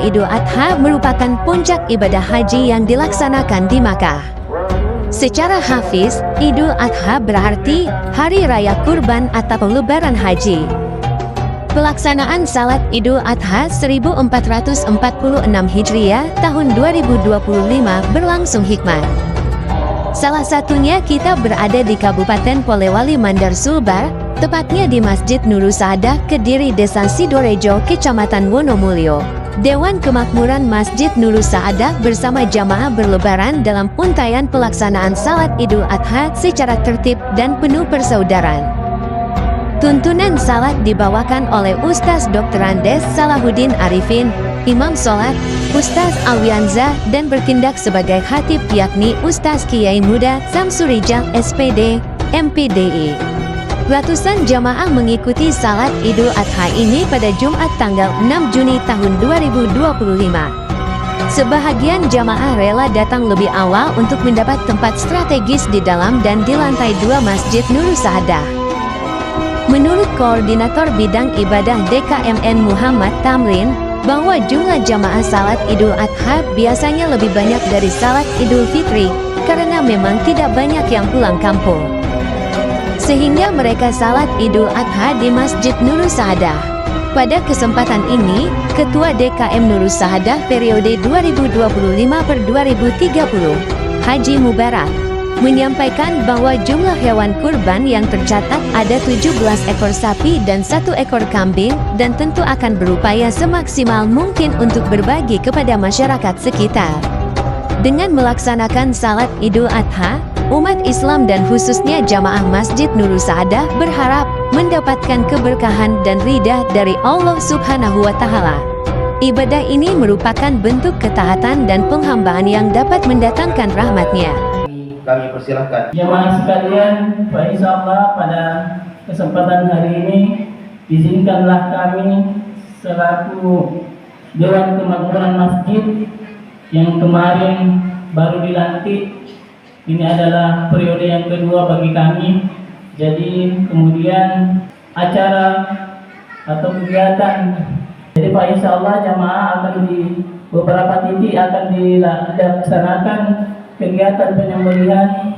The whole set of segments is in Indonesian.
Idul Adha merupakan puncak ibadah haji yang dilaksanakan di Makkah. Secara harfiah, Idul Adha berarti Hari Raya Kurban atau Lebaran Haji. Pelaksanaan salat Idul Adha 1446 Hijriah tahun 2025 berlangsung hikmat. Salah satunya kita berada di Kabupaten Polewali Mandar Sulbar, tepatnya di Masjid Nurul Saadah, Kediri, Desa Sidorejo, Kecamatan Wonomulyo. Dewan Kemakmuran Masjid Nurul Saadah bersama jamaah berlebaran dalam untayan pelaksanaan salat Idul Adha secara tertib dan penuh persaudaraan. Tuntunan salat dibawakan oleh Ustaz Dr. Andes Salahuddin Arifin, Imam Sholat, Ustaz Alwianza, dan bertindak sebagai khatib yakni Ustaz Kiai Muda Samsurijal SPD, MPDI. Ratusan jamaah mengikuti salat Idul Adha ini pada Jumat tanggal 6 Juni tahun 2025. Sebahagian jamaah rela datang lebih awal untuk mendapat tempat strategis di dalam dan di lantai 2 Masjid Nurul Saadah. Menurut Koordinator Bidang Ibadah DKMN Muhammad Tamrin, bahwa jumlah jamaah salat Idul Adha biasanya lebih banyak dari salat Idul Fitri, karena memang tidak banyak yang pulang kampung. Sehingga mereka salat Idul Adha di Masjid Nurul Saadah. Pada kesempatan ini, Ketua DKM Nurul Saadah periode 2025-2030, Haji Mubarak, menyampaikan bahwa jumlah hewan kurban yang tercatat ada 17 ekor sapi dan 1 ekor kambing, dan tentu akan berupaya semaksimal mungkin untuk berbagi kepada masyarakat sekitar. Dengan melaksanakan salat Idul Adha, umat Islam dan khususnya jamaah Masjid Nurul Saadah berharap mendapatkan keberkahan dan ridha dari Allah Subhanahu wa Ta'ala. Ibadah ini merupakan bentuk ketaatan dan penghambaan yang dapat mendatangkan rahmat-Nya. Kami persilahkan. Jemaah sekalian, insyaallah pada kesempatan hari ini izinkanlah kami selaku Dewan Kemakmuran Masjid yang kemarin baru dilantik, ini adalah periode yang kedua bagi kami. Jadi kemudian acara atau kegiatan, jadi insyaallah jemaah akan di beberapa titik akan dilaksanakan kegiatan penyembelihan,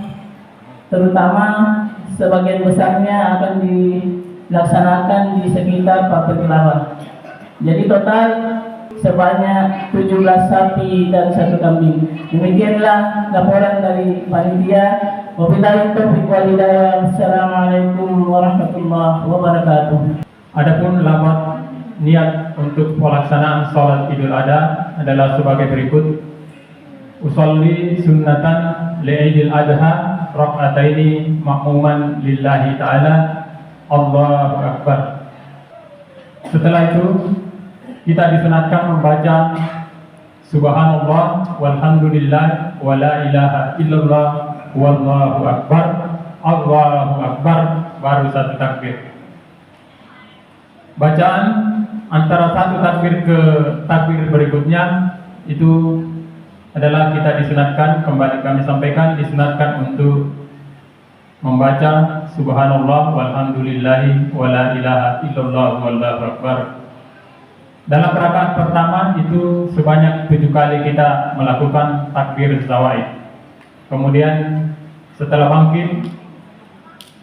terutama sebagian besarnya akan dilaksanakan di sekitar Papua Kelawar. Jadi total sebanyak 17 sapi dan 1 kambing. Demikianlah laporan dari panitia. Wabillahi taufiq wal hidayah. Assalamualaikum warahmatullahi wabarakatuh. Adapun lafaz niat untuk pelaksanaan salat Idul Adha adalah sebagai berikut. Usolli sunnatan li'idil adha rak'ataini makmuman lillahi ta'ala, Allahu Akbar. Setelah itu kita disunatkan membaca Subhanallah walhamdulillah wa la ilaha illallah wallahu akbar, Allahu Akbar, baru 1 takbir. Bacaan antara 1 takbir ke takbir berikutnya itu adalah kita disunatkan, kembali kami sampaikan, disunatkan untuk membaca Subhanallah walhamdulillahi wa la ilaha illallah wallahu akbar. Dalam rakaat pertama itu sebanyak 7 kali kita melakukan takbir zawaid. Kemudian setelah bangkit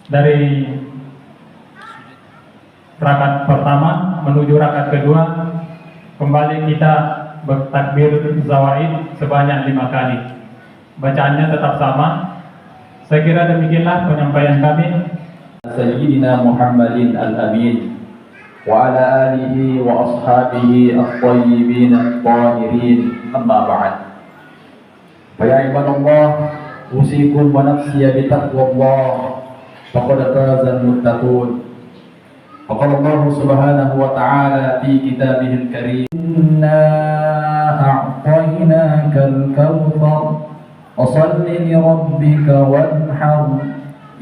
dari rakaat pertama menuju rakaat kedua, kembali kita bertakbir zawaid sebanyak 5 kali. Bacaannya tetap sama. Saya kira demikianlah penyampaian kami. Sayyidina Muhammadin al-Amin wa ala alihi wa ashabihi at-tayyibin at-tahirin, amma ba'd. Fa ya ibadallah, usikum wa nafsi bi taqwallah, faqad faza al-muttaqun. Faqala Allah subhanahu wa ta'ala fi kitabihil karim, أعطيناك الكوثر فصل لربك وانحر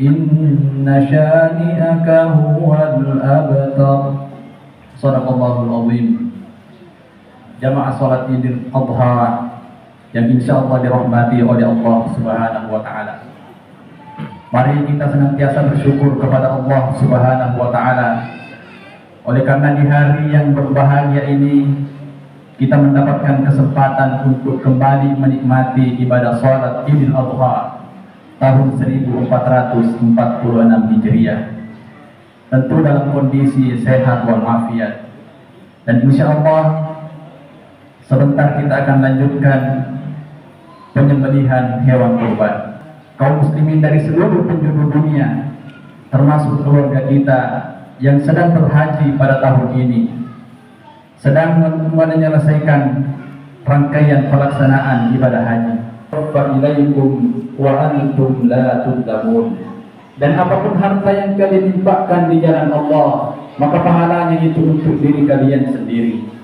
إن شانئك هو الأبتر. Sadaqallahul azim. Jamaah salat Idul Adha yang insyaallah dirahmati oleh Allah Subhanahu wa Ta'ala. Mari kita senantiasa bersyukur kepada Allah Subhanahu wa Ta'ala. Oleh karena di hari yang berbahagia ini kita mendapatkan kesempatan untuk kembali menikmati ibadah salat Idul Adha tahun 1446 Hijriah. Tentu dalam kondisi sehat walafiat. Dan insya Allah sebentar kita akan lanjutkan penyembelihan hewan kurban. Kaum muslimin dari seluruh penjuru dunia, termasuk keluarga kita yang sedang berhaji pada tahun ini, sedang menyelesaikan rangkaian pelaksanaan ibadah haji. Fa ilaikum wa antum la tudlamun. Dan apapun harta yang kalian infakkan di jalan Allah, maka pahalanya itu untuk diri kalian sendiri.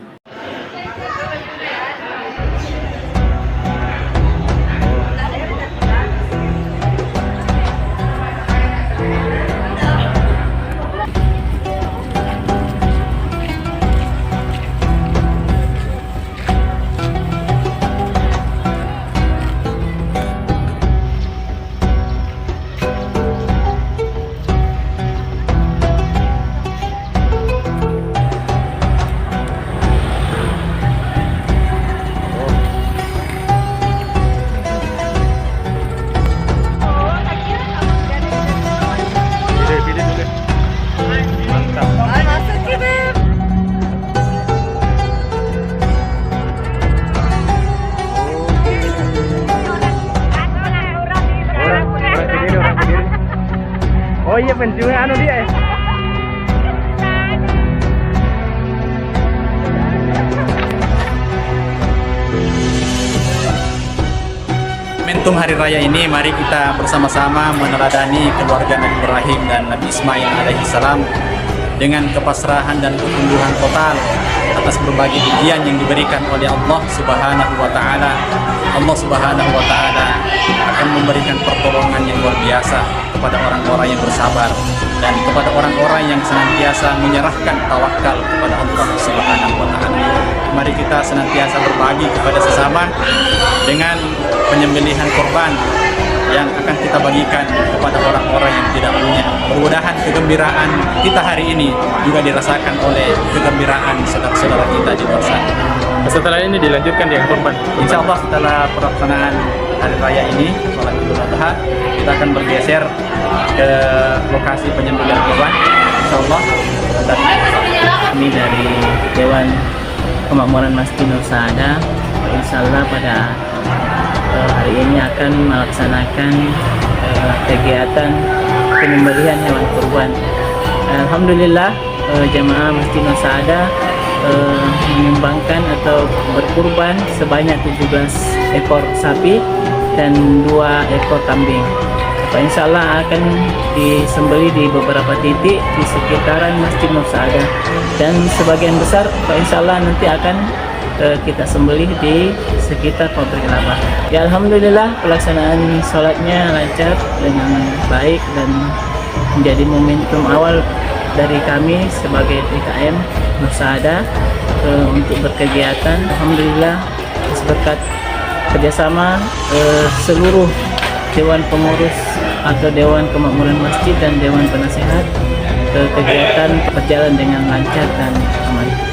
Oh iya pensiunnya anu dia ya. Momentum hari raya ini, mari kita bersama-sama meneladani keluarga Nabi Ibrahim dan Nabi Ismail alaihissalam dengan kepasrahan dan ketundukan total atas berbagai ujian yang diberikan oleh Allah Subhanahu wa Ta'ala. Allah Subhanahu wa Ta'ala akan memberikan pertolongan yang luar biasa kepada orang-orang yang bersabar dan kepada orang-orang yang senantiasa menyerahkan tawakal kepada Allah Subhanahu wa Ta'ala. Mari kita senantiasa berbagi kepada sesama dengan penyembelihan korban yang akan kita bagikan kepada orang-orang yang tidak punya. Mudah-mudahan kegembiraan kita hari ini juga dirasakan oleh kegembiraan saudara-saudara kita di luar sana. Setelah ini dilanjutkan dengan korban. Insya Allah setelah pelaksanaan hari raya ini, sholat Idul Adha, kita akan bergeser ke lokasi penyembelihan korban. Insya Allah. Kami dari Dewan Kemakmuran Masjid Nur Saada, insya Allah pada hari ini akan melaksanakan kegiatan penyembelihan hewan kurban. Alhamdulillah jamaah Masjid Nur Saada menyumbangkan atau berkurban sebanyak 17 ekor sapi dan 2 ekor kambing. Insya Allah akan disembeli di beberapa titik di sekitaran Masjid Nur Saada, dan sebagian besar insya Allah nanti akan kita sembelih di sekitar pabrik kelapa. Ya alhamdulillah pelaksanaan sholatnya lancar dengan baik dan menjadi momentum awal dari kami sebagai PKM Nur Saada untuk berkegiatan. Alhamdulillah berkat kerjasama seluruh Dewan Pengurus atau Dewan Kemakmuran Masjid dan Dewan Penasehat, kegiatan berjalan dengan lancar dan aman.